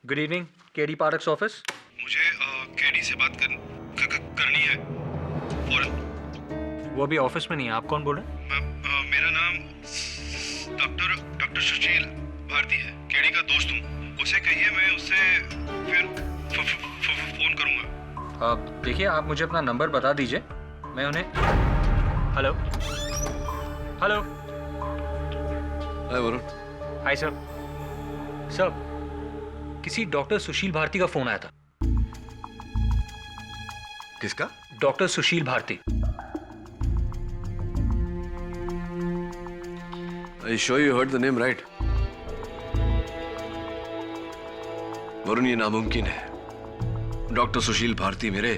Good evening, KD Pathak's office. मुझे KD से बात करनी है फौरन। वो अभी ऑफिस में नहीं है। आप कौन बोल रहे हैं? मेरा नाम डॉक्टर सुशील भारती है। केडी का दोस्त हूँ। उसे कहिए मैं उससे फिर फोन करूँगा। देखिए, आप मुझे अपना नंबर बता दीजिए, मैं उन्हें। Hello hello. Hi Varun. Hi sir. Sir, किसी डॉक्टर सुशील भारती का फोन आया था। किसका? Doctor Sushil Bharti. Are you sure you heard the name right? Varun, ये नामुमकिन है। डॉक्टर सुशील भारती मेरे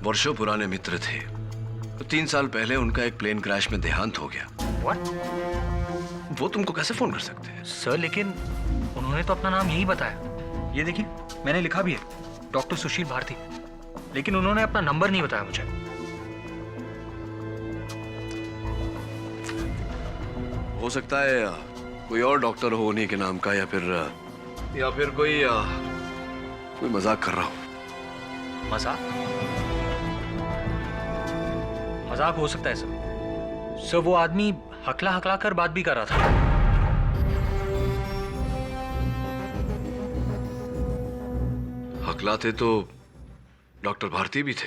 वर्षों पुराने मित्र थे। 3 साल पहले उनका एक प्लेन क्रैश में देहांत हो गया। व्हाट? वो तुमको कैसे फोन कर सकते हैं? सर, लेकिन उन्होंने तो अपना नाम यही बताया। ये देखिए, मैंने लिखा भी है, डॉक्टर सुशील भारती, लेकिन उन्होंने अपना नंबर नहीं बताया मुझे। हो सकता है कोई और डॉक्टर हो उन्हीं के नाम का, या फिर कोई मजाक कर रहा हो। मजाक? मजाक हो सकता है सर। सर, वो आदमी हकला हकला कर बात भी कर रहा था। हकलाते तो डॉक्टर भारती भी थे।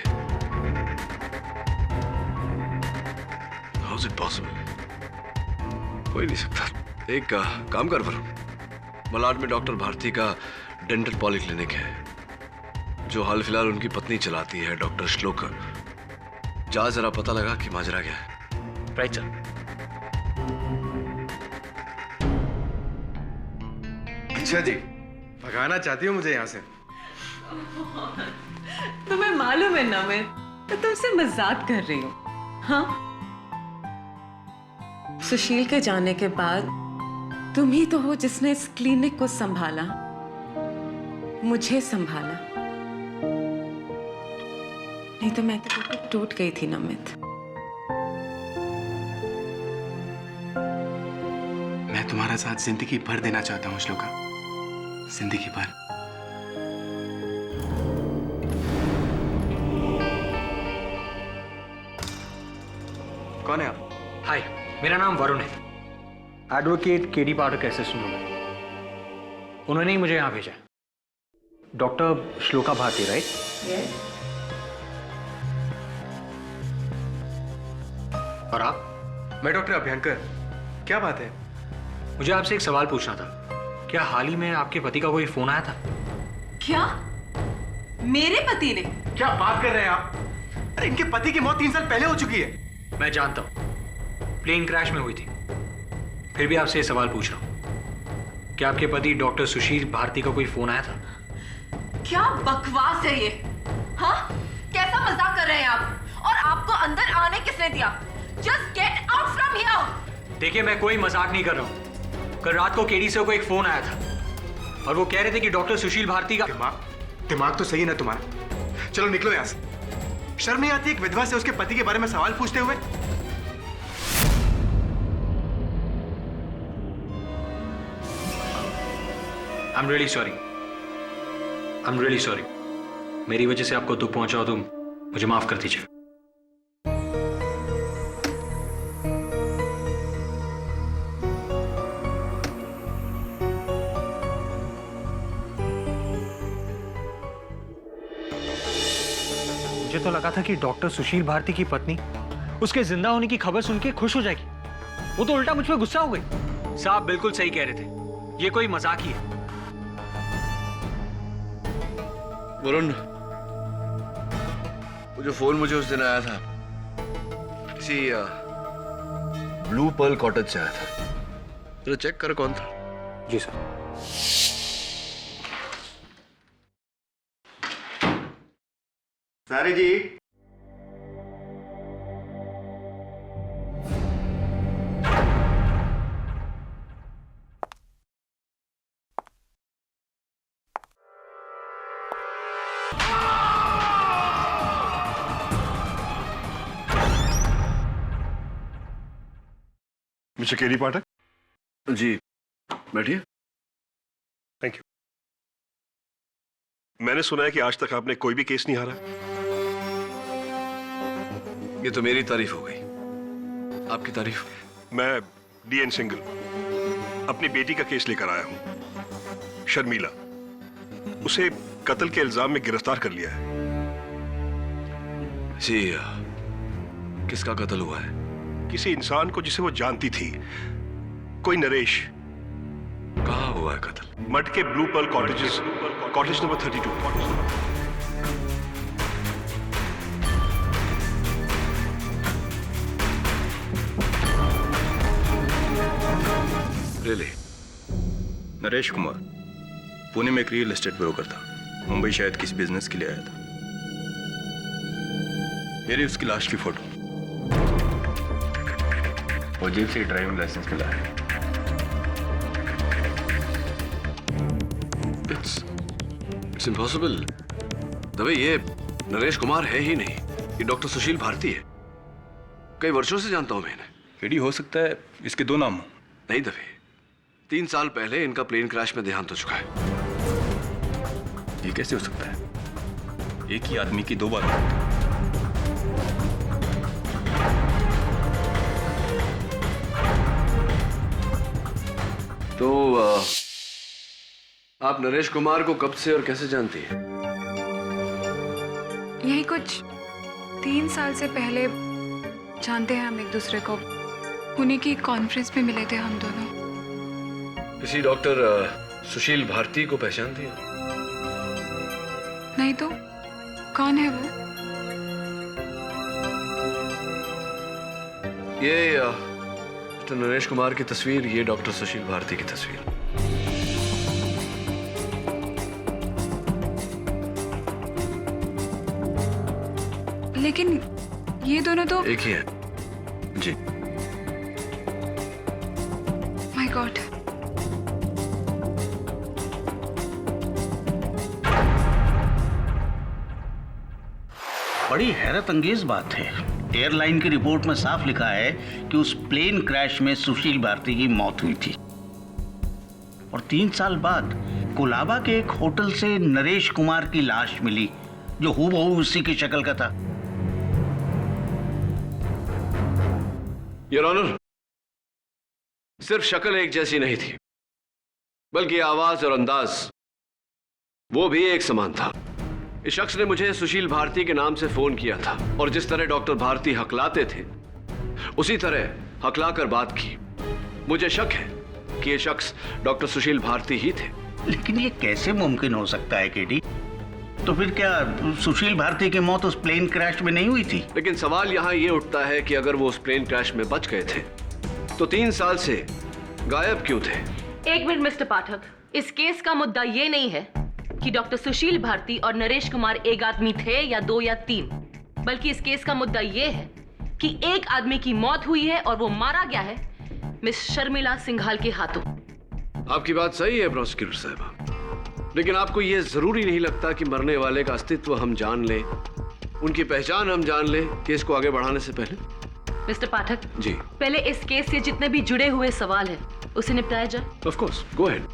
How is it possible? हो ही नहीं सकता। एक काम कर वरुण, मलाड में डॉक्टर भारती का डेंटल पॉलीक्लिनिक है, जो हाल फिलहाल उनकी पत्नी चलाती है, डॉक्टर श्लोका। जा जरा पता लगा कि माजरा क्या है। Right sir. अच्छा जी, भगाना चाहती हो मुझे यहाँ से? तुम्हें मालूम है ना, मैं तो तुमसे मजाक कर रही हूँ। हाँ, सुशील के जाने के बाद तुम ही तो हो जिसने इस क्लिनिक को संभाला, मुझे संभाला। नहीं तो मैं तो टूट गई थी नमित। मैं तुम्हारा साथ जिंदगी भर देना चाहता हूँ श्लोका, जिंदगी भर। कौन है आप? हाय, मेरा नाम वरुण है। एडवोकेट केडी पाठक असिस्टेंट हूँ मैं। उन्होंने ही मुझे यहाँ भेजा। Doctor Shloka Bharati, right? और आप? मैं डॉक्टर अभ्यंकर। क्या बात है? मुझे आपसे एक सवाल पूछना था। क्या हाल ही में आपके पति का कोई फोन आया था? क्या? मेरे पति ने? क्या बात कर रहे हैं आप? अरे इनके पति की मौत 3 साल पहले हो चुकी है। मैं जानता हूँ, प्लेन क्रैश में हुई थी। फिर भी आपसे ये सवाल पूछ रहा हूँ, क्या आपके पति डॉक्टर सुशील भारती का कोई फोन आया था? क्या बकवास है ये? हाँ, कैसा मजाक कर रहे हैं आप? और आपको अंदर आने किसने दिया? Just get out from here. देखिए, मैं कोई मजाक नहीं कर रहा हूँ। कल रात को केडी से को एक फोन आया था और वो कह रहे थे कि डॉक्टर सुशील भारती का। दिमाग तो सही है ना तुम्हारा? चलो निकलो यहाँ से। शर्म नहीं आती एक विधवा से उसके पति के बारे में सवाल पूछते हुए? I'm really sorry. I'm really sorry. मेरी वजह से आपको दुख पहुंचा हो तो मुझे माफ कर दीजिए। मुझे तो लगा था कि डॉक्टर सुशील भारती की पत्नी उसके जिंदा होने की खबर सुन के खुश हो जाएगी। वो तो उल्टा मुझ पे गुस्सा हो गई। साहब बिल्कुल सही कह रहे थे, ये कोई मजाक ही है। वरुण, वो जो फोन मुझे उस दिन आया था, किसी ब्लू पर्ल कॉटेज से आया था। जरा चेक कर कौन था। जी सर। सारी जी, मिस्टर केडी पाठक। जी बैठिए। Thank you. मैंने सुना है कि आज तक आपने कोई भी केस नहीं हारा। ये तो मेरी तारीफ हो गई, आपकी तारीफ? मैं डीएन सिंगल अपनी बेटी का केस लेकर आया हूं, शर्मिला। उसे कत्ल के इल्जाम में गिरफ्तार कर लिया है। जी, किसका कत्ल हुआ है? किसी इंसान को जिसे वो जानती थी, कोई नरेश। कहाँ हुआ है कत्ल? मड के blue pearl cottages, cottage number 32। Really? Naresh Kumar Pune में एक रियल एस्टेट ब्रोकर था। मुंबई शायद किसी बिजनेस के लिए आया था। ये रही उसकी लाश की फोटो। वो जेब से ड्राइविंग लाइसेंस मिला है। It's impossible. दबे, ये नरेश कुमार है ही नहीं, ये डॉक्टर सुशील भारती है। कई वर्षों से जानता हूं मैं इन्हें। एडी, हो सकता है इसके दो नाम हो। नहीं दबे, 3 साल पहले इनका प्लेन क्रैश में देहांत हो चुका है। ये कैसे हो सकता है? एक ही आदमी की दो बार मौत। तो आप नरेश कुमार को कब से और कैसे जानती हैं? यही कुछ 3 साल से पहले जानते हैं हम एक दूसरे को। पुणे की कॉन्फ्रेंस में मिले थे हम दोनों। किसी डॉक्टर सुशील भारती को पहचानती हैं? नहीं तो कौन है वो? ये मिस्टर नरेश कुमार की तस्वीर, ये डॉक्टर सुशील भारती की तस्वीर। लेकिन ये दोनों तो एक ही है। जी। My God. बड़ी हैरत अंगेज बात है। एयरलाइन की रिपोर्ट में साफ लिखा है कि उस प्लेन क्रैश में सुशील भारती की मौत हुई थी और 3 साल बाद कोलाबा के एक होटल से नरेश कुमार की लाश मिली, जो हूबहू उसी की शक्ल का था। योर ऑनर, सिर्फ शक्ल एक जैसी नहीं थी, बल्कि आवाज और अंदाज वो भी एक समान था। इस शख्स ने मुझे सुशील भारती के नाम से फोन किया था और जिस तरह डॉक्टर भारती हकलाते थे, उसी तरह हकलाकर बात की। मुझे शक है कि यह शख्स डॉक्टर सुशील भारती ही थे। लेकिन ये कैसे मुमकिन हो सकता है केडी? तो फिर क्या सुशील भारती की मौत उस प्लेन क्रैश में नहीं हुई थी? लेकिन सवाल यहां यह उठता है कि अगर वो उस प्लेन क्रैश में बच गए थे तो 3 साल से गायब क्यों थे? एक मिनट मिस्टर पाठक, इस केस का मुद्दा ये नहीं है कि डॉक्टर सुशील भारती और नरेश कुमार एक आदमी थे या 2 या 3, बल्कि इस केस का मुद्दा ये है कि एक आदमी की मौत हुई है और वो मारा गया है मिस शर्मिला सिंघाल के हाथों। आपकी बात सही है प्रोसिक्यूटर साहब, लेकिन आपको यह जरूरी नहीं लगता कि मरने वाले का अस्तित्व हम जान लें, उनकी पहचान हम जान लें केस को आगे बढ़ाने से पहले? मिस्टर पाठक जी, पहले इस केस से जितने भी जुड़े हुए सवाल हैं उसे निपटाया जाए। Of course, go ahead.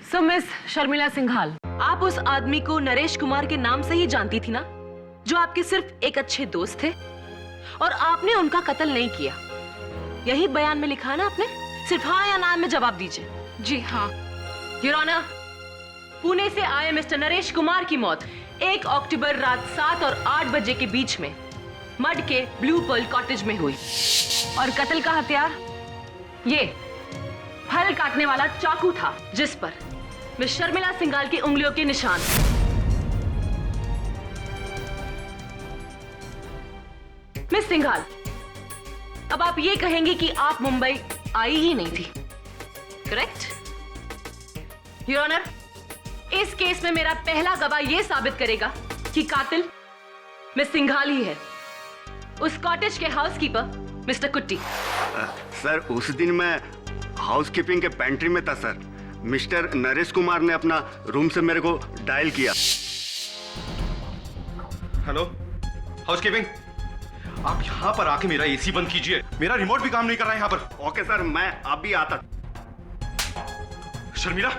So miss Sharmila Singhal, आप उस आदमी को नरेश कुमार के नाम से ही जानती थी ना, जो आपके सिर्फ एक अच्छे दोस्त थे, और आपने उनका कत्ल नहीं किया। यही बयान में लिखा है ना आपने? सिर्फ हाँ या ना में जवाब दीजिए। जी हाँ। योर ऑनर, पुणे से आए मिस्टर नरेश कुमार की मौत 1 अक्टूबर रात 7 और 8 बजे के बीच में मड के ब्लू पर्ल कॉटेज में हुई, और कत्ल का हथियार ये फल काटने वाला चाकू था, जिस पर मिस शर्मिला सिंघाल की उंगलियों के निशान। मिस सिंघाल, अब आप ये कहेंगे कि आप मुंबई आई ही नहीं थी, करेक्ट? योर ऑनर, इस केस में मेरा पहला गवाह यह साबित करेगा कि कातिल मिस सिंघाल ही है, उस कॉटेज के हाउसकीपर मिस्टर कुट्टी। सर, उस दिन मैं हाउसकीपिंग के पेंट्री में था सर। मिस्टर नरेश कुमार ने अपना रूम से मेरे को डायल किया। हेलो हाउसकीपिंग, आप यहाँ पर आके मेरा एसी बंद कीजिए, मेरा रिमोट भी काम नहीं कर रहा है यहाँ पर। ओके सर, मैं अभी आता। शर्मिला,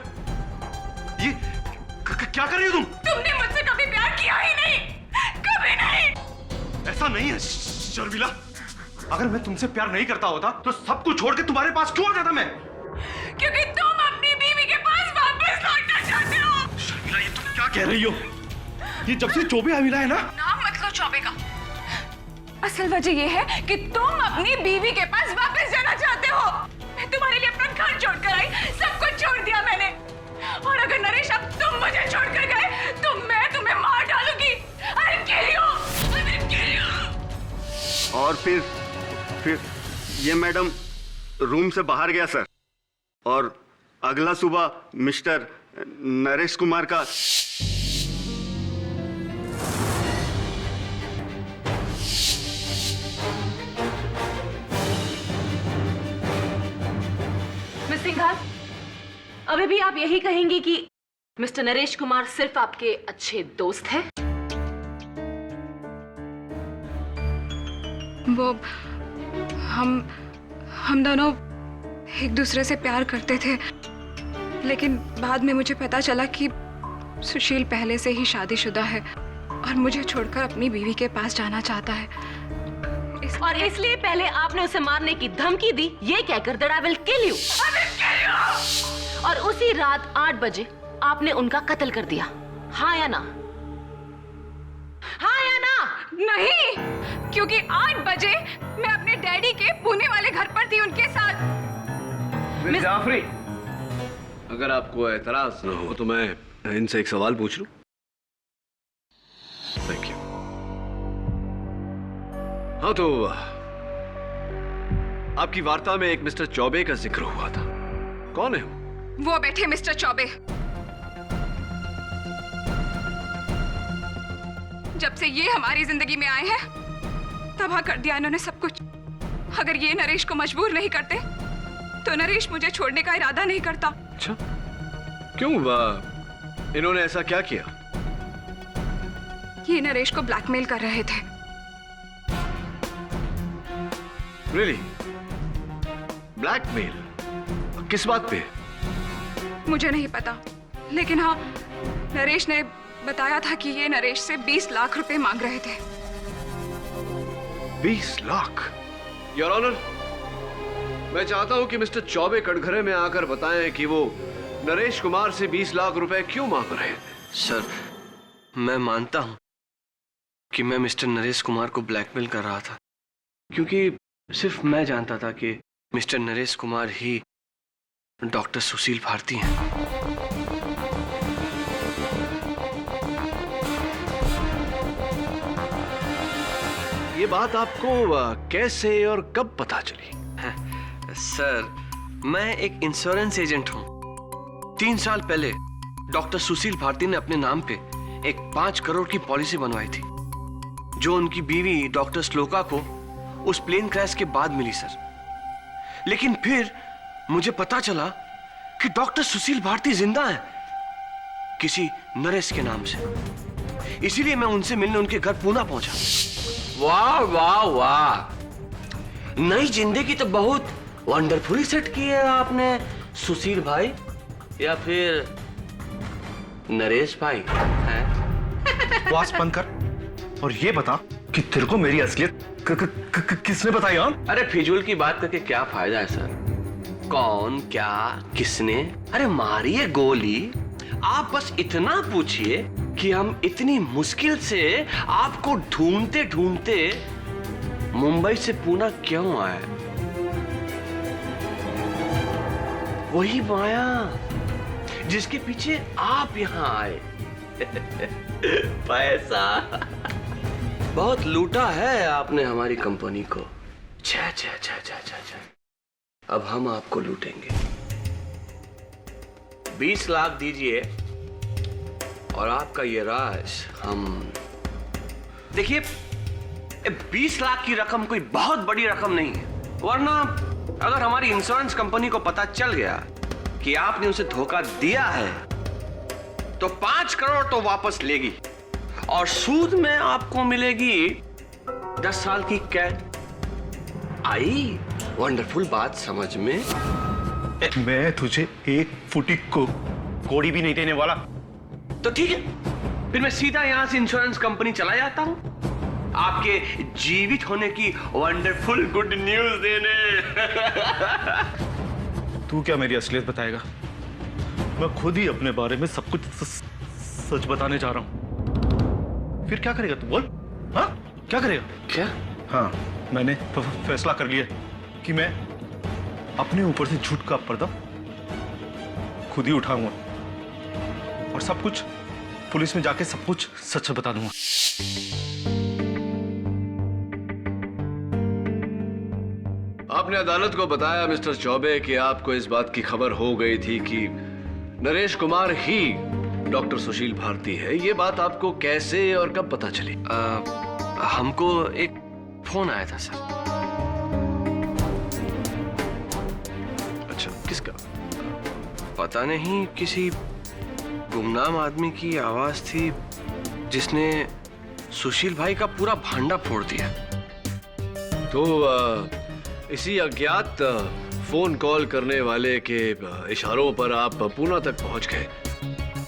ये क्या कर रही हो तुम? तुमने मुझसे कभी प्यार किया ही नहीं, कभी नहीं। ऐसा नहीं है शर्मिला, अगर मैं तुमसे प्यार नहीं करता होता तो सब कुछ छोड़ के तुम्हारे पास क्यों आ जाता मैं? क्योंकि तुम अपनी बीवी के पास वापस लौटना चाहते हो। शर्मिला, ये तुम क्या कह रही हो? ये जब से चौबे मिला है ना, नाम मत लो चौबे का। असल वजह यह है कि तुम अपनी बीवी के पास वापस जाना चाहते हो। मैं तुम्हारे लिए अपना घर छोड़कर आई, सब कुछ छोड़ दिया मैंने। और अगर नरेश अब तुम मुझे छोड़कर गए तो मैं तुम्हें मार डालूंगी। I'll kill you! I will kill you! और फिर ये मैडम रूम से बाहर गया सर, और अगला सुबह मिस्टर नरेश कुमार का मिस सिंघाल, अभी भी आप यही कहेंगी कि मिस्टर नरेश कुमार सिर्फ आपके अच्छे दोस्त हैं? वो हम दोनों एक दूसरे से प्यार करते थे, लेकिन बाद में मुझे पता चला कि सुशील पहले से ही शादीशुदा है और मुझे छोड़कर अपनी बीवी के पास जाना चाहता है। और इसलिए पहले आपने उसे मारने की धमकी दी, ये कहकर that I will kill you. और उसी रात 8 बजे आपने उनका कत्ल कर दिया, हाँ या ना? हाँ या ना? नहीं, क्योंकि 8 बजे मैं अपने डैडी के पुणे वाले घर पर थी उनके साथ। मिस जाफरी, अगर आपको एतराज न हो तो मैं इनसे एक सवाल पूछ लूं? Thank you. हाँ, तो आपकी वार्ता में एक मिस्टर चौबे का जिक्र हुआ था, कौन है वो बैठे मिस्टर चौबे। जब से ये हमारी जिंदगी में आए हैं, तबाह कर दिया इन्होंने सब कुछ। अगर ये नरेश को मजबूर नहीं करते तो नरेश मुझे छोड़ने का इरादा नहीं करता। अच्छा, क्यों? इन्होंने ऐसा क्या किया? ये नरेश को ब्लैकमेल कर रहे थे। रियली? ब्लैकमेल? किस बात पे? मुझे नहीं पता, लेकिन हाँ, नरेश ने बताया था कि ये नरेश से 20 लाख रुपए मांग रहे थे। 20 लाख? योर ऑनर, मैं चाहता हूं कि मिस्टर चौबे कटघरे में आकर बताएं कि वो नरेश कुमार से 20 लाख रुपए क्यों मांग रहे हैं। सर, मैं मानता हूं कि मैं मिस्टर नरेश कुमार को ब्लैकमेल कर रहा था, क्योंकि सिर्फ मैं जानता था कि मिस्टर नरेश कुमार ही डॉक्टर सुशील भारती हैं। ये बात आपको कैसे और कब पता चली? सर, मैं एक इंश्योरेंस एजेंट हूं। 3 साल पहले डॉक्टर सुशील भारती ने अपने नाम पे एक 5 करोड़ की पॉलिसी बनवाई थी, जो उनकी बीवी डॉक्टर श्लोका को उस प्लेन क्रैश के बाद मिली सर। लेकिन फिर मुझे पता चला कि डॉक्टर सुशील भारती जिंदा हैं, किसी नरेश के नाम से। इसीलिए मैं उनसे मिलने उनके घर पुणे पहुंचा। वाह वाह वाह, नई जिंदगी तो बहुत वंडरफुली सेट की है आपने सुशील भाई, या फिर नरेश भाई हैं? बकवास बंद कर और ये बता कि तेरे को मेरी असलियत किसने बताई? अरे फिजूल की बात करके क्या फायदा है सर? कौन, क्या, किसने? अरे मारिए गोली, आप बस इतना पूछिए कि हम इतनी मुश्किल से आपको ढूंढते ढूंढते मुंबई से पुणे क्यों आए? वही माया जिसके पीछे आप यहाँ आए। पैसा। बहुत लूटा है आपने हमारी कंपनी को। छे छे छे छे छे छे। अब हम आपको लूटेंगे। 20 लाख दीजिए और आपका ये राज हम। देखिए, 20 लाख की रकम कोई बहुत बड़ी रकम नहीं है, वरना अगर हमारी इंश्योरेंस कंपनी को पता चल गया कि आपने उसे धोखा दिया है तो 5 करोड़ तो वापस लेगी और सूद में आपको मिलेगी 10 साल की कैद। आई वंडरफुल बात समझ में? मैं तुझे 1 फुटी को कोड़ी भी नहीं देने वाला। तो ठीक है, फिर मैं सीधा यहां से इंश्योरेंस कंपनी चला जाता हूं आपके जीवित होने की वंडरफुल गुड न्यूज देने। तू क्या मेरी असलियत बताएगा? मैं खुद ही अपने बारे में सब कुछ सच बताने जा रहा हूं। फिर क्या करेगा तू, बोल? हाँ, क्या करेगा? क्या? हाँ, मैंने फैसला कर लिया कि मैं अपने ऊपर से झूठ का पर्दा खुद ही उठाऊंगा और सब कुछ पुलिस में जाके सब कुछ सच बता दूंगा। आपने अदालत को बताया मिस्टर चौबे कि आपको इस बात की खबर हो गई थी कि नरेश कुमार ही डॉक्टर सुशील भारती है। ये बात आपको कैसे और कब पता चली? हमको एक फोन आया था सर। अच्छा, किसका? पता नहीं, किसी गुमनाम आदमी की आवाज थी जिसने सुशील भाई का पूरा भांडा फोड़ दिया। तो इसी अज्ञात फोन कॉल करने वाले के इशारों पर आप पूना तक पहुंच गए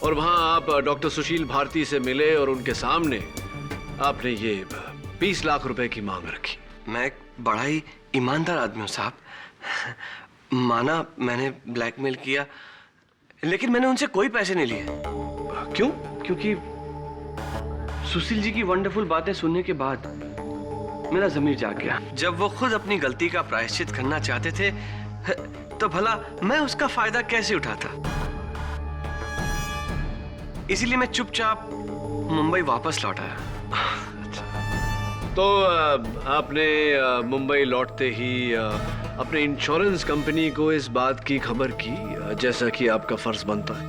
और वहां आप डॉक्टर सुशील भारती से मिले और उनके सामने आपने ये 20 लाख रुपए की मांग रखी। मैं एक बड़ा ही ईमानदार आदमी हूं साहब। माना मैंने ब्लैकमेल किया, लेकिन मैंने उनसे कोई पैसे नहीं लिए। क्यों? क्योंकि सुशील जी की वंडरफुल बातें सुनने के बाद मेरा ज़मीर जाग गया। जब वो खुद अपनी गलती का प्रायश्चित करना चाहते थे, तो भला मैं उसका फायदा कैसे उठाता? इसीलिए मैं चुपचाप मुंबई वापस लौट आया। तो आपने मुंबई लौटते ही अपने इंश्योरेंस कंपनी को इस बात की खबर की, जैसा कि आपका फर्ज बनता है।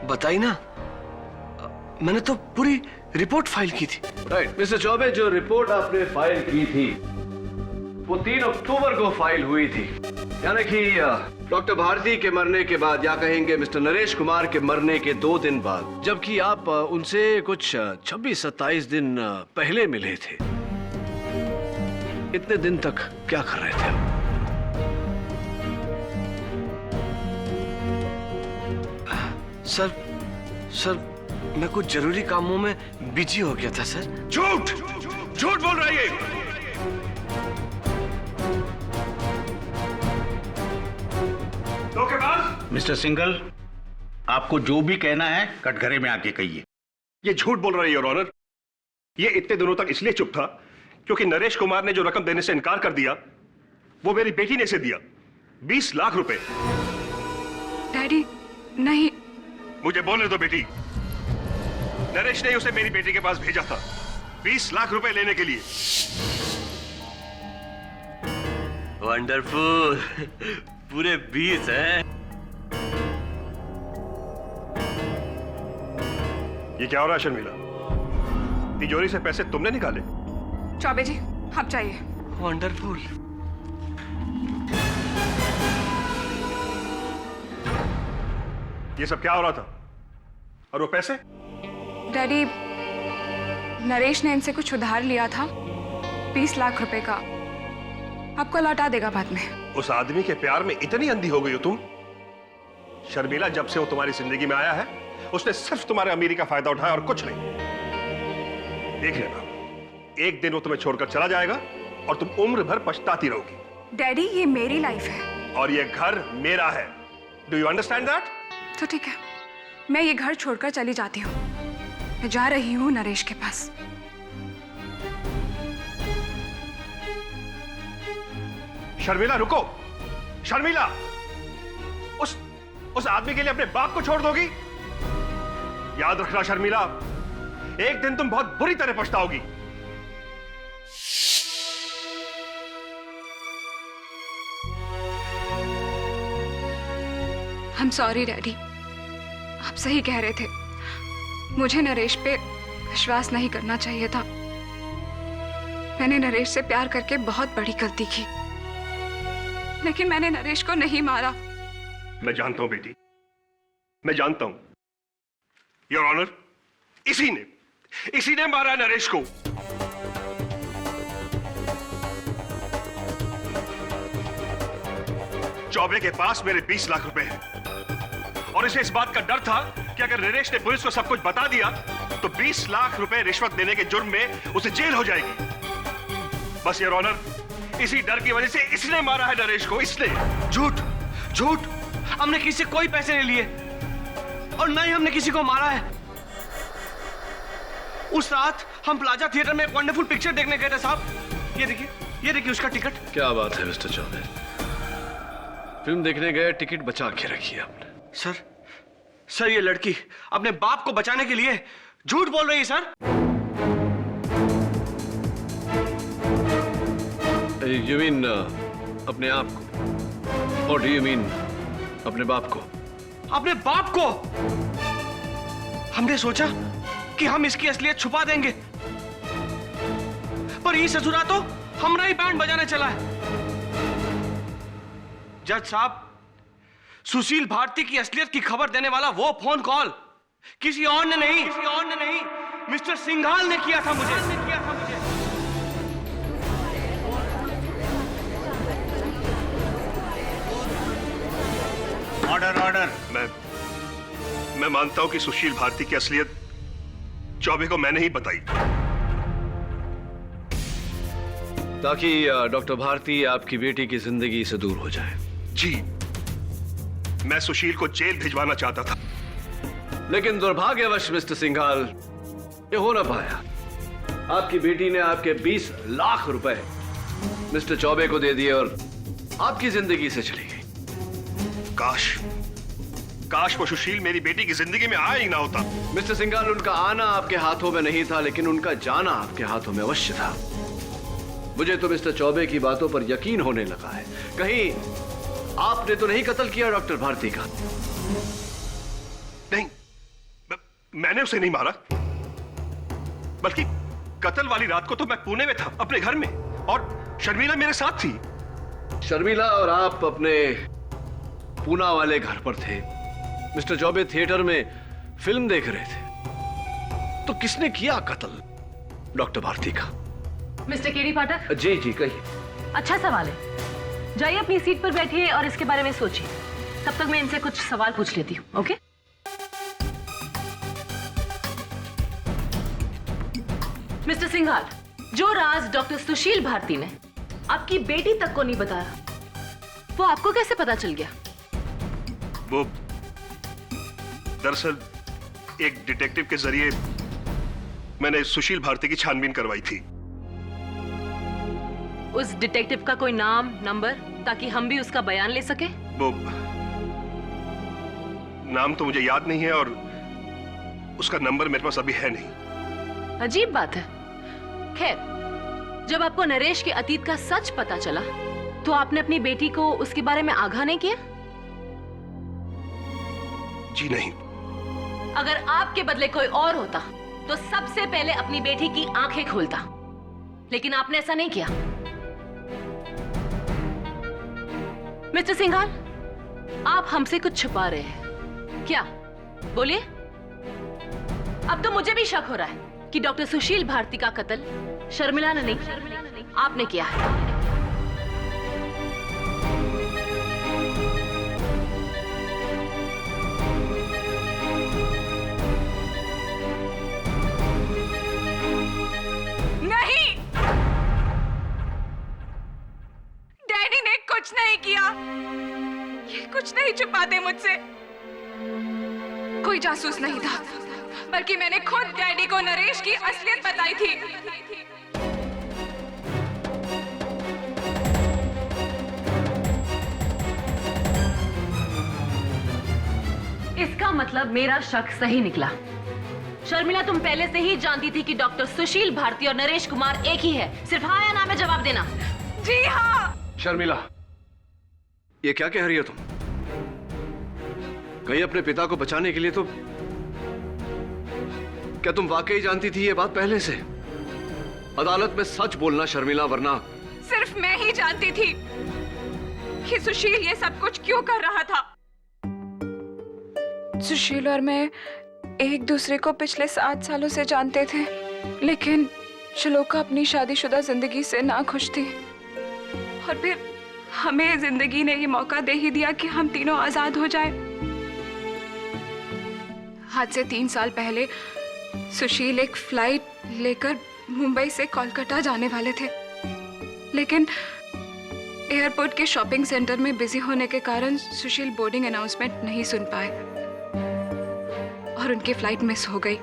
बताई ना, मैंने तो पूरी रिपोर्ट फाइल की थी। राइट मिस्टर चौबे, जो रिपोर्ट आपने फाइल की थी वो 3 अक्टूबर को फाइल हुई थी, यानी कि डॉक्टर भारती के मरने के बाद, या कहेंगे मिस्टर नरेश कुमार के मरने के 2 दिन बाद, जबकि आप उनसे कुछ 26-27 दिन पहले मिले थे। इतने दिन तक क्या कर रहे थे आप? सर मैं कुछ जरूरी कामों में बिजी हो गया था सर। झूठ झूठ बोल रहा है ये। धोखेबाज! मिस्टर सिंघल, आपको जो भी कहना है कटघरे में आके कहिए। ये झूठ बोल रहा है योर ऑनर। ये इतने दिनों तक इसलिए चुप था क्योंकि नरेश कुमार ने जो रकम देने से इनकार कर दिया वो मेरी बेटी ने इसे दिया, 20 लाख रुपए। डैडी नहीं। मुझे बोलने दो बेटी। नरेश ने उसे मेरी बेटी के पास भेजा था 20 लाख रुपए लेने के लिए। वंडरफुल, पूरे 20 हैं। ये क्या हो रहा है शर्मिला? तिजोरी से पैसे तुमने निकाले? चौबे जी, आप जाइए। वंडरफुल। ये सब क्या हो रहा था? और वो पैसे? डैडी, नरेश ने इनसे कुछ उधार लिया था, 20 लाख रुपए का। आपको लौटा देगा बाद में। उस आदमी के प्यार में इतनी अंधी हो गई हो तुम? शर्मिला, जब से वो तुम्हारी जिंदगी में आया है उसने सिर्फ तुम्हारे अमीरी का फायदा उठाया और कुछ नहीं। देख लेना, एक दिन वो तुम्हें छोड़कर चला जाएगा और तुम उम्र भर पछताती रहोगी। डैडी, ये मेरी लाइफ है और ये घर मेरा है। Do you understand that? तो ठीक है, मैं ये घर छोड़कर चली जाती हूँ। मैं जा रही हूँ नरेश के पास। शर्मिला रुको। शर्मिला, उस आदमी के लिए अपने बाप को छोड़ दोगी? याद रखना शर्मिला, एक दिन तुम बहुत बुरी तरह पछताओगी। I'm sorry डैडी, आप सही कह रहे थे। मुझे नरेश पे विश्वास नहीं करना चाहिए था। मैंने नरेश से प्यार करके बहुत बड़ी गलती की, लेकिन मैंने नरेश को नहीं मारा। मैं जानता हूं बेटी, मैं जानता हूं। योर ऑनर, इसी ने मारा नरेश को। चौबे के पास मेरे 20 लाख रुपए हैं और इसे इस बात का डर था कि अगर नरेश ने पुलिस को सब कुछ बता दिया तो 20 लाख रुपए रिश्वत देने के जुर्म में उसे जेल हो जाएगी। बस योर ऑनर, इसी डर की वजह से इसने मारा है नरेश को, इसने। झूठ झूठ, हमने किसी से कोई पैसे नहीं लिए और न ही हमने किसी को मारा है। उस रात हम प्लाजा थिएटर में एक वंडरफुल पिक्चर देखने गए थे साहब। ये देखिए उसका टिकट। क्या बात है मिस्टर चौबे, फिल्म देखने गए, टिकट बचा के रखी है आपने। सर ये लड़की अपने बाप को बचाने के लिए झूठ बोल रही है सर। यू मीन अपने आप को, और डू यू मीन अपने बाप को? अपने बाप को। हमने सोचा कि हम इसकी असलियत छुपा देंगे, पर ये ससुरा तो हमरा ही बैंड बजाने चला है। जज साहब, सुशील भारती की असलियत की खबर देने वाला वो फोन कॉल किसी और ने नहीं, मिस्टर सिंघाल ने किया था मुझे। Order order. मैं मानता हूं कि सुशील भारती की असलियत चौबे को मैंने ही बताई, ताकि डॉक्टर भारती आपकी बेटी की जिंदगी से दूर हो जाए। जी, मैं सुशील को जेल भिजवाना चाहता था, लेकिन दुर्भाग्यवश मिस्टर सिंघाल ये हो ना पाया। आपकी बेटी ने आपके 20 लाख रुपए मिस्टर चौबे को दे दिए और आपकी जिंदगी से चली गई। काश वो सुशील मेरी बेटी की जिंदगी में आया ही ना होता। मिस्टर सिंघाल, उनका आना आपके हाथों में नहीं था, लेकिन उनका जाना आपके हाथों में अवश्य था। मुझे तो मिस्टर चौबे की बातों पर यकीन होने लगा है। कहीं आपने तो नहीं कत्ल किया डॉक्टर भारती का? नहीं, मैंने उसे नहीं मारा, बल्कि कत्ल वाली रात को तो मैं पुणे में था, अपने घर में, और शर्मिला मेरे साथ थी। शर्मिला और आप अपने पूना वाले घर पर थे। मिस्टर चौबे थिएटर में फिल्म देख रहे थे। तो किसने किया कत्ल डॉक्टर भारती का? मिस्टर केडी पाठक। जी कहिए। अच्छा सवाल है, जाइए अपनी सीट पर बैठिए और इसके बारे में सोचिए। तब तक मैं इनसे कुछ सवाल पूछ लेती हूँ। ओके? मिस्टर सिंघाल, जो राज डॉक्टर सुशील भारती ने आपकी बेटी तक को नहीं बताया, वो आपको कैसे पता चल गया? वो दरअसल एक डिटेक्टिव के जरिए मैंने सुशील भारती की छानबीन करवाई थी। उस डिटेक्टिव का कोई नाम, नंबर, ताकि हम भी उसका बयान ले सके? वो नाम तो मुझे याद नहीं है और उसका नंबर मेरे पास अभी है नहीं। अजीब बात है। खैर, जब आपको नरेश के अतीत का सच पता चला तो आपने अपनी बेटी को उसके बारे में आगाह नहीं किया? जी नहीं। अगर आपके बदले कोई और होता तो सबसे पहले अपनी बेटी की आंखें खोलता, लेकिन आपने ऐसा नहीं किया। मिस्टर सिंघाल, आप हमसे कुछ छुपा रहे हैं क्या? बोलिए। अब तो मुझे भी शक हो रहा है कि डॉक्टर सुशील भारती का कत्ल शर्मिला ने नहीं, आपने किया है। नहीं, डैडी ने कुछ नहीं किया। ये कुछ नहीं छुपाते मुझसे। कोई जासूस नहीं था, बल्कि मैंने खुद डैडी को नरेश की असलियत बताई थी। इसका मतलब मेरा शक सही निकला। शर्मिला, तुम पहले से ही जानती थी कि डॉक्टर सुशील भारती और नरेश कुमार एक ही है। सिर्फ हाँ या ना में जवाब देना। जी हाँ। शर्मिला, ये क्या कह रही हो तुम? कहीं अपने पिता को बचाने के लिए तो क्या तुम वाकई जानती थी ये बात पहले से? अदालत में सच बोलना शर्मिला, वरना। सिर्फ मैं ही जानती थी कि सुशील ये सब कुछ क्यों कर रहा था। सुशील और मैं एक दूसरे को पिछले 7 सालों से जानते थे, लेकिन श्लोका अपनी शादीशुदा जिंदगी से नाखुश थी। और फिर हमें जिंदगी ने ये मौका दे ही दिया कि हम तीनों आजाद हो जाए। आज से 3 साल पहले सुशील एक फ्लाइट लेकर मुंबई से कोलकाता जाने वाले थे, लेकिन एयरपोर्ट के शॉपिंग सेंटर में बिजी होने के कारण सुशील बोर्डिंग अनाउंसमेंट नहीं सुन पाए और उनकी फ्लाइट मिस हो गई।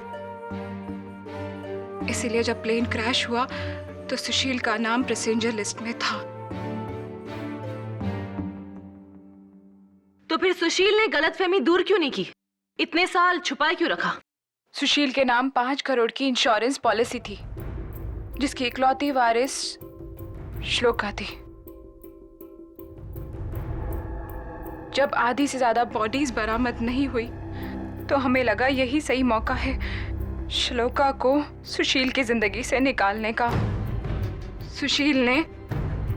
इसीलिए जब प्लेन क्रैश हुआ तो सुशील का नाम पैसेंजर लिस्ट में था। तो फिर सुशील ने गलतफहमी दूर क्यों नहीं की? इतने साल छुपाए क्यों रखा? सुशील के नाम 5 करोड़ की इंश्योरेंस पॉलिसी थी, जिसकी इकलौती वारिस श्लोका थी। जब आधी से ज्यादा बॉडीज बरामद नहीं हुई तो हमें लगा यही सही मौका है श्लोका को सुशील की जिंदगी से निकालने का। सुशील ने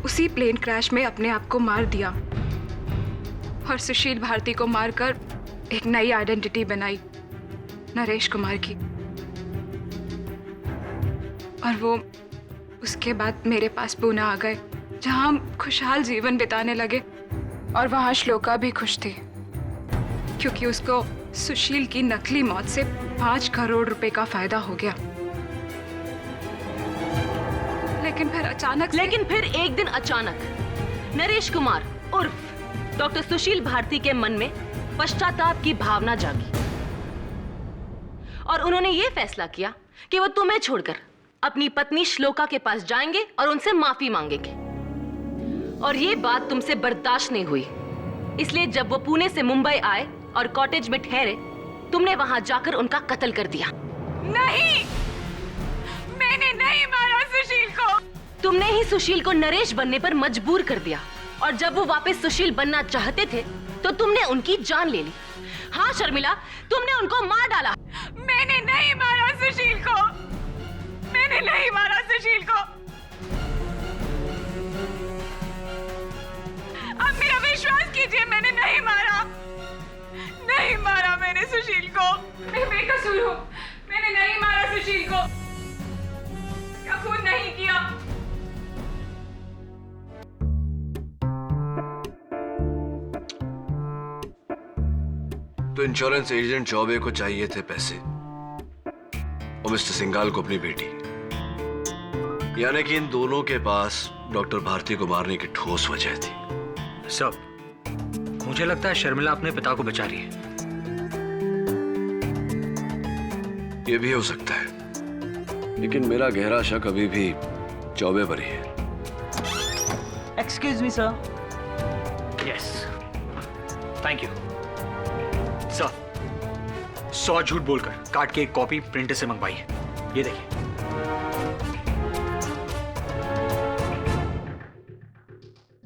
उसी प्लेन क्रैश में अपने आप को मार दिया और सुशील भारती को मारकर एक नई आइडेंटिटी बनाई, नरेश कुमार की। और वो उसके बाद मेरे पास पुणे आ गए, जहां हम खुशहाल जीवन बिताने लगे। और वहां श्लोका भी खुश थी, क्योंकि उसको सुशील की नकली मौत से 5 करोड़ रुपए का फायदा हो गया। लेकिन फिर एक दिन अचानक नरेश कुमार उर्फ डॉक्टर सुशील भारती के मन में पश्चाताप की भावना जागी और उन्होंने ये फैसला किया कि वो तुम्हें छोड़कर अपनी पत्नी श्लोका के पास जाएंगे और उनसे माफी मांगेंगे। और ये बात तुमसे बर्दाश्त नहीं हुई, इसलिए जब वो पुणे से मुंबई आए और कॉटेज में ठहरे, तुमने वहां जाकर उनका कत्ल कर दिया। नहीं, मैंने नहीं मारा सुशील को। तुमने ही सुशील को नरेश बनने पर मजबूर कर दिया, और जब वो वापस सुशील बनना चाहते थे तो तुमने उनकी जान ले ली। हाँ शर्मिला, तुमने उनको मार डाला। मैंने नहीं मारा सुशील को, मैंने नहीं मारा सुशील को। अब मेरा विश्वास कीजिए, मैंने नहीं मारा, नहीं मारा मैंने सुशील को। मैं बेकसूर हूँ, मैंने नहीं मारा सुशील को, कसूर नहीं किया। तो इंश्योरेंस एजेंट चौबे को चाहिए थे पैसे और मिस्टर सिंघाल को अपनी बेटी, यानी कि इन दोनों के पास डॉक्टर भारती को मारने की ठोस वजह थी। सब मुझे लगता है शर्मिला अपने पिता को बचा रही है। यह भी हो सकता है, लेकिन मेरा गहरा शक अभी भी चौबे पर ही है। Excuse me sir. Yes, thank you sir. 100 झूठ बोलकर काट के एक कॉपी प्रिंटर से मंगवाई है, ये देखिए।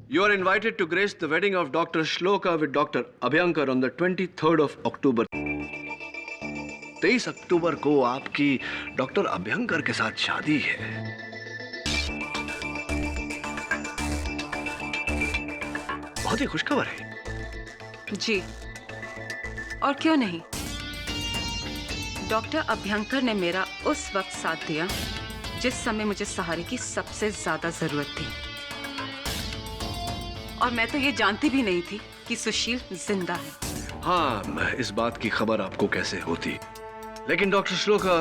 You are invited to grace the wedding of Dr. Shloka with Dr. Abhyankar on the 23rd of October. 23 अक्टूबर को आपकी डॉक्टर अभ्यंकर के साथ शादी है। बहुत ही खुशखबर है। जी, और क्यों नहीं। डॉक्टर अभ्यंकर ने मेरा उस वक्त साथ दिया जिस समय मुझे सहारे की सबसे ज्यादा जरूरत थी, और मैं तो ये जानती भी नहीं थी कि सुशील जिंदा है। हाँ, इस बात की खबर आपको कैसे होती? लेकिन डॉक्टर श्लोका,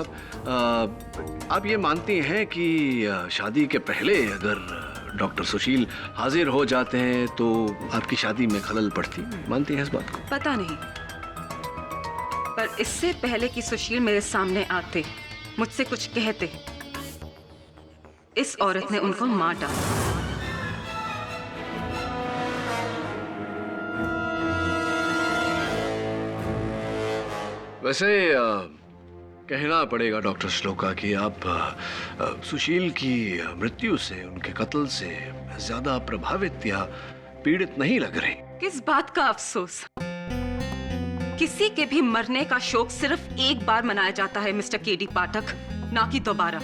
आप ये मानती हैं कि शादी के पहले अगर डॉक्टर सुशील हाजिर हो जाते हैं तो आपकी शादी में खलल पड़ती? मानती हैं इस बात को? पता नहीं, पर इससे पहले कि सुशील मेरे सामने आते, मुझसे कुछ कहते, इस औरत ने उनको मार डाला। वैसे कहना पड़ेगा डॉक्टर श्लोका कि आप सुशील की मृत्यु से, उनके कत्ल से ज्यादा प्रभावित या पीड़ित नहीं लग रहे। किस बात का अफसोस? किसी के भी मरने का शोक सिर्फ एक बार मनाया जाता है मिस्टर केडी पाठक, ना कि दोबारा।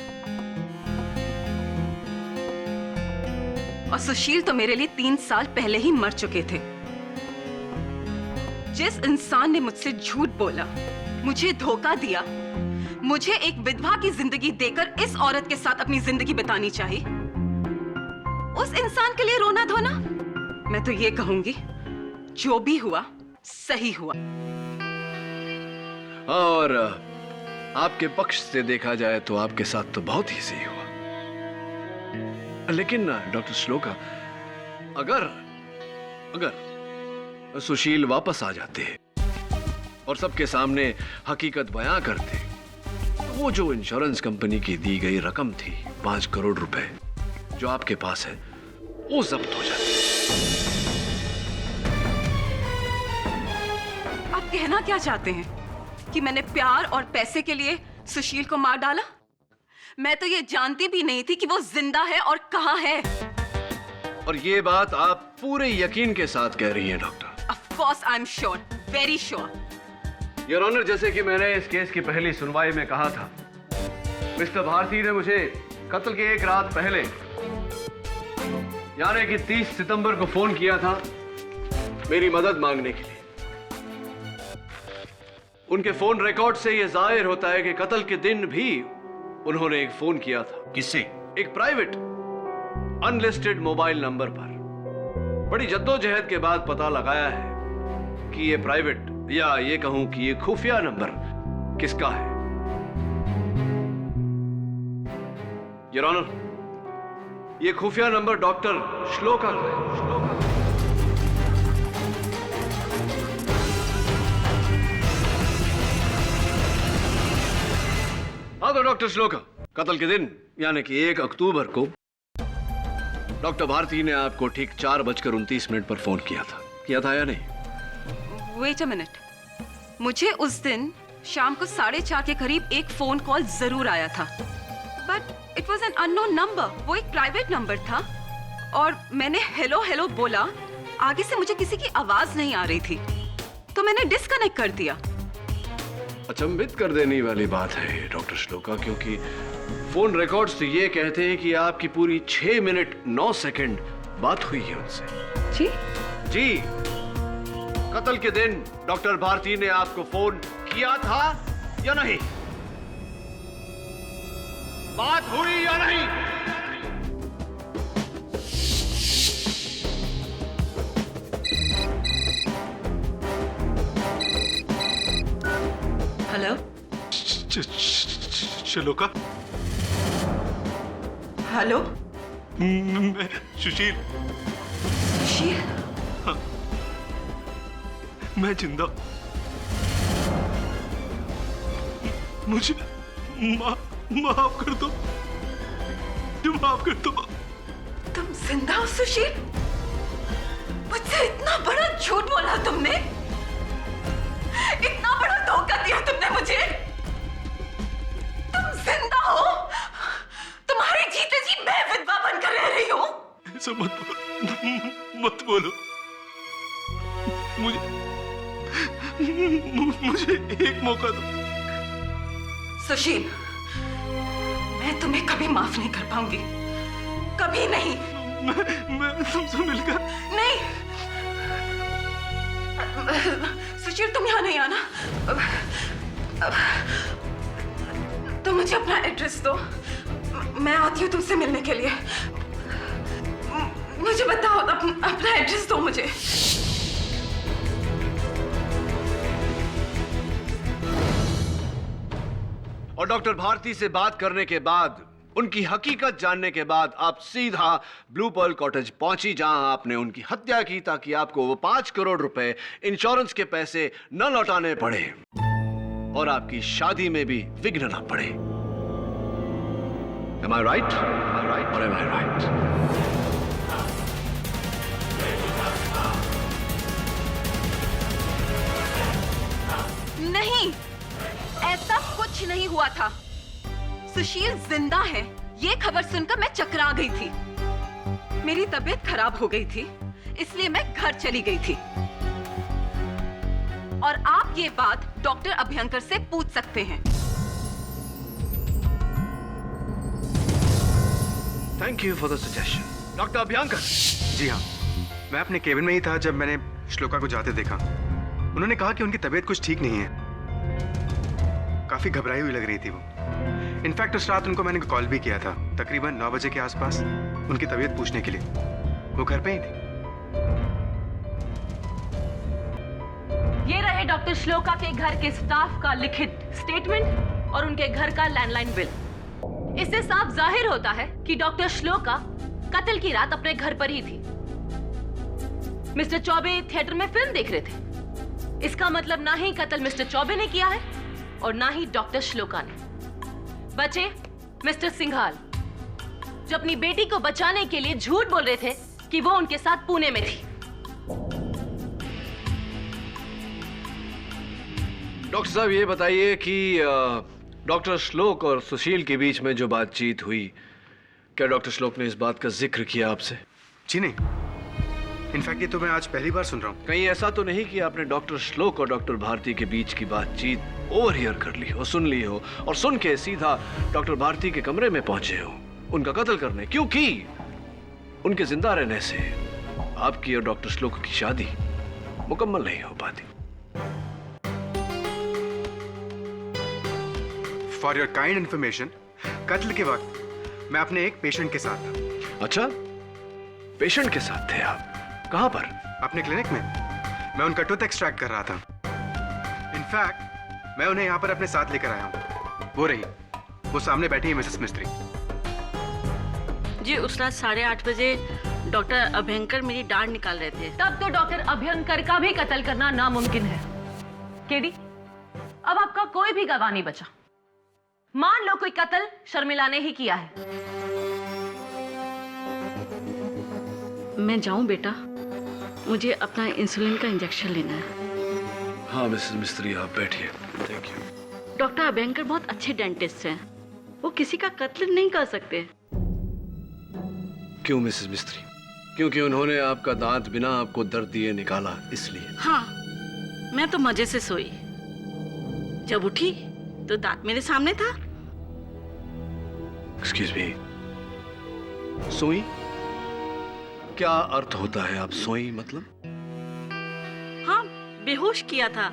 और सुशील तो मेरे लिए 3 साल पहले ही मर चुके थे। जिस इंसान ने मुझसे झूठ बोला, मुझे धोखा दिया, मुझे एक विधवा की जिंदगी देकर इस औरत के साथ अपनी जिंदगी बितानी चाहिए, उस इंसान के लिए रोना धोना मैं तो ये कहूंगी, जो भी हुआ सही हुआ। और आपके पक्ष से देखा जाए तो आपके साथ तो बहुत ही सही हुआ। लेकिन डॉक्टर श्लोका, अगर सुशील वापस आ जाते और सबके सामने हकीकत बयां करते, तो वो जो इंश्योरेंस कंपनी की दी गई रकम थी 5 करोड़ रुपए जो आपके पास है, वो जब्त हो जाती। आप कहना क्या चाहते हैं कि मैंने प्यार और पैसे के लिए सुशील को मार डाला? मैं तो ये जानती भी नहीं थी कि वो जिंदा है और कहां है। और ये बात आप पूरे यकीन के साथ कह रही हैं doctor? Of course I'm sure, very sure. Your honour, जैसे कि मैंने इस केस की पहली सुनवाई में कहा था, मिस्टर भारती ने मुझे कत्ल के एक रात पहले, यानी कि 30 सितंबर को फोन किया था मेरी मदद मांगने के लिए। उनके फोन रिकॉर्ड से यह जाहिर होता है कि कत्ल के दिन भी उन्होंने एक फोन किया था। किससे? एक प्राइवेट अनलिस्टेड मोबाइल नंबर पर। बड़ी जद्दोजहद के बाद पता लगाया है कि ये प्राइवेट, या ये कहूं कि ये खुफिया नंबर किसका है। योर ऑनर, ये खुफिया नंबर डॉक्टर श्लोका का है। हाँ तो डॉक्टर श्लोका, कत्ल के दिन यानी कि 1 अक्टूबर को डॉक्टर भारती ने आपको ठीक 4:29 पर फोन किया था या नहीं? वेट अ मिनट, मुझे उस दिन शाम को 4:30 के करीब एक फोन कॉल जरूर आया था, but it was an unknown number. वो एक प्राइवेट नंबर था और मैंने हेलो हेलो बोला, आगे से मुझे किसी की आवाज नहीं आ रही थी, तो मैंने डिस्कनेक्ट कर दिया। अचंभित कर देने वाली बात है डॉक्टर श्लोका, क्योंकि फोन रिकॉर्ड्स तो ये कहते हैं कि आपकी पूरी 6 मिनट 9 सेकंड बात हुई है उनसे। जी जी, कत्ल के दिन डॉक्टर भारती ने आपको फोन किया था या नहीं? बात हुई या नहीं? हेलो श्लोका, हेलो, मैं सुशील। सुशील? हाँ, मैं जिंदा। मुझे माफ कर दो, माफ कर दो। तुम जिंदा हो सुशील? मुझसे इतना बड़ा झूठ बोला तुमने, इतना बड़ा धोखा दिया तुमने मुझे। तुम जिंदा हो? तुम्हारे जीते जी मैं विधवा बनकर रह रही हूं? ऐसा मत बोलो। मुझे एक मौका दो। सुशील, मैं तुम्हें कभी माफ नहीं कर पाऊंगी, कभी नहीं। मैं तुमसे मिलकर नहीं सुशील, तुम यहाँ नहीं आना। तुम मुझे अपना एड्रेस दो, मैं आती हूँ तुमसे मिलने के लिए। मुझे बताओ, अपना एड्रेस दो मुझे। और डॉक्टर भारती से बात करने के बाद, उनकी हकीकत जानने के बाद आप सीधा ब्लू पर्ल कॉटेज पहुंची, जहां आपने उनकी हत्या की ताकि आपको वो 5 करोड़ रुपए इंश्योरेंस के पैसे न लौटाने पड़े और आपकी शादी में भी विघ्न न पड़े। Am I right? Or am I right? नहीं, ऐसा कुछ नहीं हुआ था। सुशील जिंदा है, ये खबर सुनकर मैं चकरा गई थी। मेरी तबीयत खराब हो गई थी, इसलिए मैं घर चली गई थी। और आप ये बात डॉक्टर अभ्यंकर से पूछ सकते हैं। Thank you for the suggestion, doctor Abhyankar. जी हाँ, मैं अपने केबिन में ही था जब मैंने श्लोका को जाते देखा। उन्होंने कहा कि उनकी तबीयत कुछ ठीक नहीं है, काफी घबराई हुई लग रही थी वो। इनफैक्ट उस रात उनको मैंने कॉल भी किया था, तकरीबन 9 बजे के आसपास, उनकी तबीयत पूछने के लिए। वो घर पे ही थी। ये रहे डॉक्टर श्लोका के घर के स्टाफ का लिखित स्टेटमेंट और उनके घर का लैंडलाइन बिल। इससे साफ जाहिर होता है कि डॉक्टर श्लोका कत्ल की रात अपने घर पर ही थी। मिस्टर चौबे थिएटर में फिल्म देख रहे थे। इसका मतलब ना ही कत्ल मिस्टर चौबे ने किया है और ना ही डॉक्टर श्लोका ने। बचे मिस्टर सिंघाल, जो अपनी बेटी को बचाने के लिए झूठ बोल रहे थे कि वो उनके साथ पुणे में थी। डॉक्टर साहब ये बताइए कि डॉक्टर श्लोक और सुशील के बीच में जो बातचीत हुई, क्या डॉक्टर श्लोक ने इस बात का जिक्र किया आपसे? जी नहीं, इनफैक्ट ये तो मैं आज पहली बार सुन रहा हूँ। कहीं ऐसा तो नहीं कि आपने डॉक्टर श्लोक और डॉक्टर भारती के बीच की बातचीत ओवरहियर कर ली हो, सुन ली हो और सुन के सीधा डॉक्टर भारती के कमरे में पहुंचे हो उनका कत्ल करने, क्योंकि उनके जिंदा रहने से आपकी और डॉक्टर श्लोक की शादी मुकम्मल नहीं हो पाती। फॉर योर काइंड इन्फॉर्मेशन, कत्ल के वक्त मैं अपने एक पेशेंट के साथ था। अच्छा, पेशेंट के साथ थे आप? कहां पर? अपने क्लिनिक में। मैं उनका टूथ एक्सट्रैक्ट कर रहा था। इनफैक्ट मैं उन्हें यहाँ पर अपने साथ लेकर आया हूँ। वो रही, वो सामने बैठी है मिसेस मिस्त्री। जी उस रात 8:30 बजे डॉक्टर अभयंकर मेरी डांड निकाल रहे थे। तब तो डॉक्टर अभयंकर का भी कत्ल करना नामुमकिन है। केडी, अब आपका कोई भी गवाह नहीं बचा। मान लो कोई कत्ल शर्मिला ने ही किया है। मैं जाऊं बेटा? मुझे अपना इंसुलिन का इंजेक्शन लेना है। हाँ मिसेस मिस्त्री, आप बैठिए। Thank you. डॉक्टर अभयंकर बहुत अच्छे डेंटिस्ट हैं, वो किसी का कत्ल नहीं कर सकते। क्यों मिसेस मिस्त्री? क्योंकि उन्होंने आपका दांत बिना आपको दर्द दिए निकाला, इसलिए? हाँ, मैं तो मजे से सोई। जब उठी तो दांत मेरे सामने था। एक्सक्यूज मी, सोई? क्या अर्थ होता है आप सोई मतलब? हाँ, बेहोश किया था।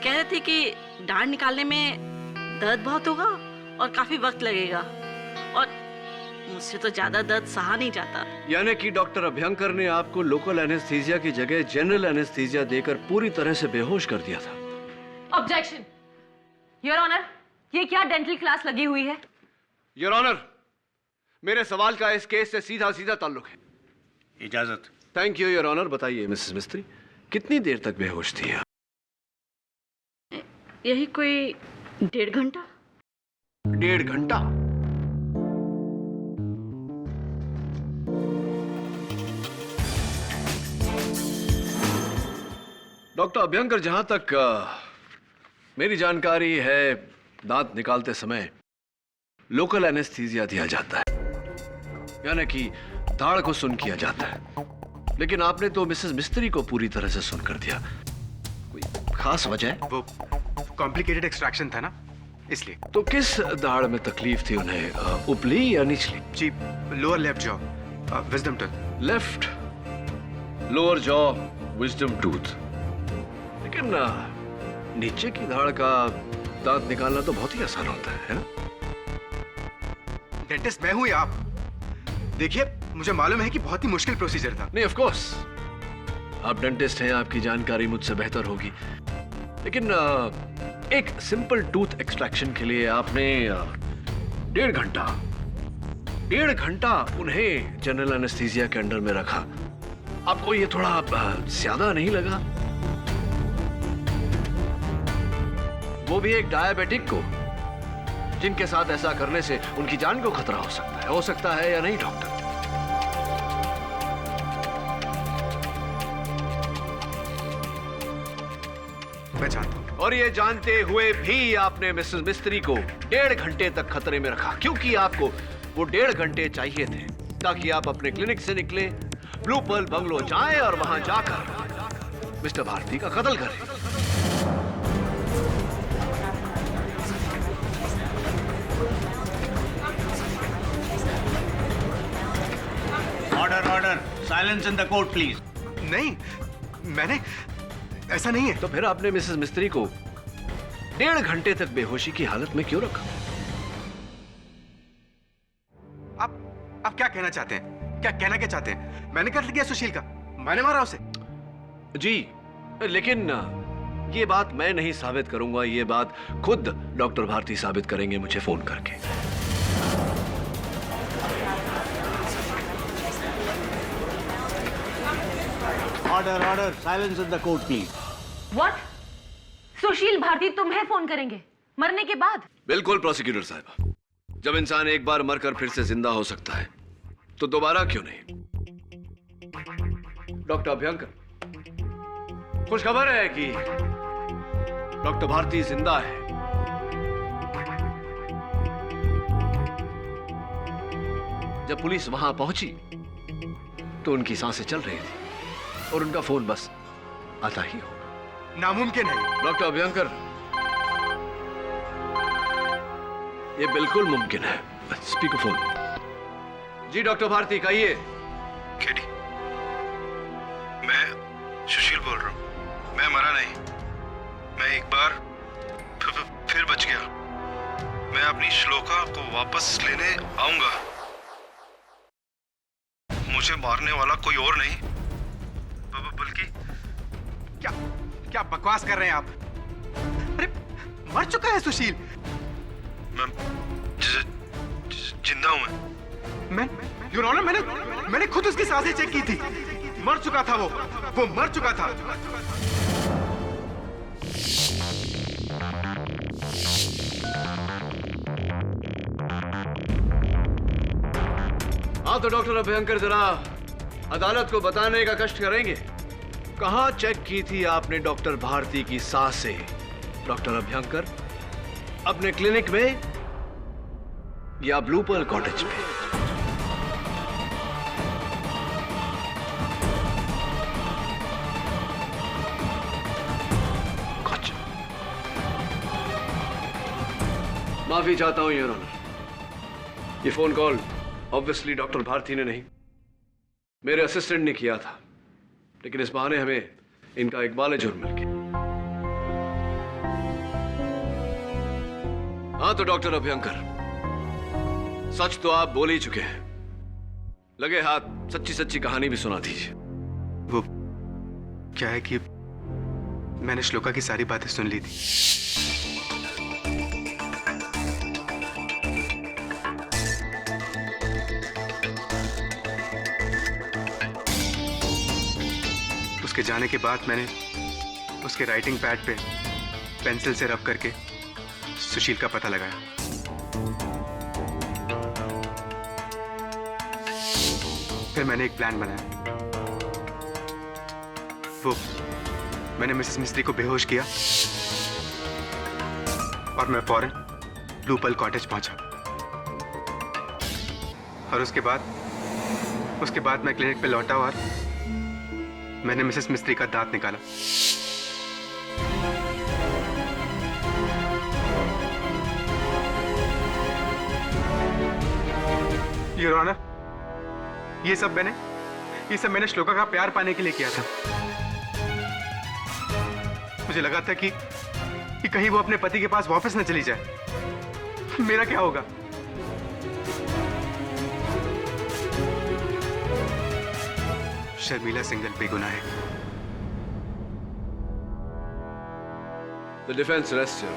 कह रहे थे कि डांड निकालने में दर्द बहुत होगा और काफी वक्त लगेगा और मुझसे तो ज्यादा दर्द सहा नहीं जाता। यानी कि डॉक्टर अभयंकर ने आपको लोकल एनेस्थीसिया की जगह जनरल एनेस्थीसिया देकर पूरी तरह से बेहोश कर दिया था। ऑब्जेक्शन योर ऑनर, ये क्या डेंटल क्लास लगी हुई है? योर ऑनर, मेरे सवाल का इस केस से सीधा सीधा ताल्लुक है। इजाजत। Thank you your honour. बताइए मिसेस मिस्त्री, कितनी देर तक बेहोश थी आप? यही कोई 1.5 घंटा। 1.5 घंटा? डॉक्टर अभयंकर, जहां तक मेरी जानकारी है, दांत निकालते समय लोकल एनेस्थीसिया दिया जाता है, यानी कि दाढ़ को सुन किया जाता है, लेकिन आपने तो मिसेस मिस्त्री को पूरी तरह से सुन कर दिया। कोई खास वजह? वो कॉम्प्लिकेटेड एक्सट्रैक्शन था ना, इसलिए। तो किस दाढ़ में तकलीफ थी उन्हें, उपली या निचली? जी, lower left jaw, wisdom tooth. Left lower jaw, wisdom tooth. लेकिन नीचे की दाढ़ का दांत निकालना तो बहुत ही आसान होता है ना? डेंटिस्ट मैं हूं या आप? देखिए, मुझे मालूम है कि बहुत ही मुश्किल प्रोसीजर था। नहीं, ऑफ कोर्स आप डेंटिस्ट हैं, आपकी जानकारी मुझसे बेहतर होगी, लेकिन एक सिंपल टूथ एक्सट्रैक्शन के लिए आपने 1.5 घंटा उन्हें जनरल एनेस्थीसिया के अंडर में रखा। आपको ये थोड़ा ज्यादा नहीं लगा? वो भी एक डायबिटिक को, जिनके साथ ऐसा करने से उनकी जान को खतरा हो सकता है या नहीं डॉक्टर? मैं जानता हूं। और ये जानते हुए भी आपने मिसेस मिस्त्री को 1.5 घंटे तक खतरे में रखा, क्योंकि आपको वो 1.5 घंटे चाहिए थे ताकि आप अपने क्लिनिक से निकले, ब्लू पर्ल बंगलो जाएं और वहां जाकर मिस्टर भारती का कत्ल करें। Order, silence in the court please. नहीं, मैंने ऐसा नहीं है। तो फिर आपने मिसेस मिस्त्री को 1.5 घंटे तक बेहोशी की हालत में क्यों रखा? आप क्या कहना चाहते हैं? क्या चाहते हैं? मैंने कत्ल किया सुशील का, मैंने मारा उसे। जी, लेकिन ये बात मैं नहीं साबित करूंगा, ये बात खुद डॉक्टर भारती साबित करेंगे मुझे फोन करके। Order order, silence in the court please. What? Sushil Bharti तुम्हें फोन करेंगे मरने के बाद? बिल्कुल प्रोसिक्यूटर साहब, जब इंसान एक बार मरकर फिर से जिंदा हो सकता है तो दोबारा क्यों नहीं? डॉक्टर अभ्यंकर, खुश खबर है कि डॉक्टर भारती जिंदा है। जब पुलिस वहां पहुंची तो उनकी सांसें चल रही थी और उनका फोन बस आता ही होगा। नामुमकिन है डॉक्टर अभ्यंकर, ये बिल्कुल मुमकिन है। Speaker phone. जी डॉक्टर भारती, कहिए। केडी, मैं सुशील बोल रहा हूँ। मैं मरा नहीं, मैं एक बार फिर बच गया। मैं अपनी श्लोका को वापस लेने आऊंगा। मुझे मारने वाला कोई और नहीं बल्कि क्या बकवास कर रहे हैं आप? अरे मर चुका है सुशील। मैं जिंदा हूं। मैं योर ऑनर, मैंने खुद उसकी सांसें चेक की थी। मर चुका था वो मर चुका था। हाँ तो डॉक्टर अभ्यंकर, जरा अदालत को बताने का कष्ट करेंगे, कहां चेक की थी आपने डॉक्टर भारती की सांसें? डॉक्टर अभ्यंकर, अपने क्लिनिक में या ब्लू पर्ल कॉटेज में? माफी चाहता हूं योर ऑनर, ये phone call obviously doctor Bharati ने नहीं, मेरे असिस्टेंट ने किया था, लेकिन इस बहाने हमें इनका इकबाल जुर्म मिल गया। हाँ तो डॉक्टर अभ्यंकर, सच तो आप बोल ही चुके हैं, लगे हाथ सच्ची सच्ची कहानी भी सुना दीजिए। वो क्या है कि मैंने श्लोका की सारी बातें सुन ली थी। उसके जाने के बाद मैंने उसके राइटिंग पैड पे पेंसिल से रब करके सुशील का पता लगाया। फिर मैंने एक प्लान बनाया। मैंने मिसेस मिस्त्री को बेहोश किया और मैं फौरन ब्लू पर्ल कॉटेज पहुंचा। और उसके बाद मैं क्लिनिक पे लौटा और मैंने मिसेस मिस्त्री का दांत निकाला। योर ऑनर, ये सब मैंने श्लोका का प्यार पाने के लिए किया था। मुझे लगा था कि कहीं वो अपने पति के पास वापस न चली जाए। मेरा क्या होगा? शर्मिला सिंघल बेगुनाह है। The defense rests here.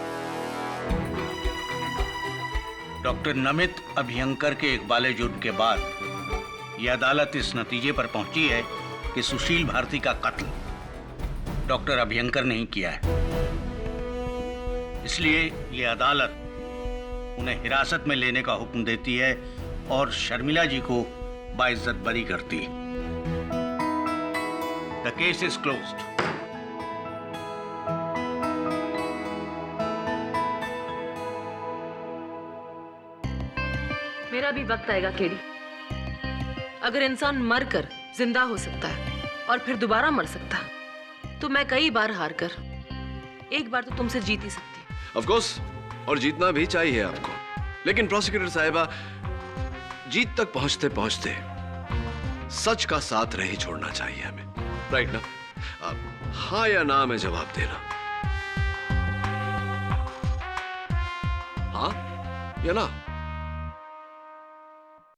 Doctor Namit Abhyankar के इकबाल जुर्म के बाद यह अदालत इस नतीजे पर पहुंची है कि सुशील भारती का कत्ल डॉक्टर अभ्यंकर ने ही किया है। इसलिए यह अदालत उन्हें हिरासत में लेने का हुक्म देती है और शर्मिला जी को बाइज्जत बरी करती है। The case is closed. मेरा भी वक्त आएगा केडी। अगर इंसान मरकर जिंदा हो सकता है और फिर दोबारा मर सकता है, तो मैं कई बार हार कर एक बार तो तुमसे जीत ही सकती। Of course, और जीतना भी चाहिए आपको, लेकिन प्रोसिक्यूटर साहिबा, जीत तक पहुंचते पहुंचते सच का साथ नहीं छोड़ना चाहिए हमें, राइट ना? हाँ या ना में जवाब देना। हाँ या ना?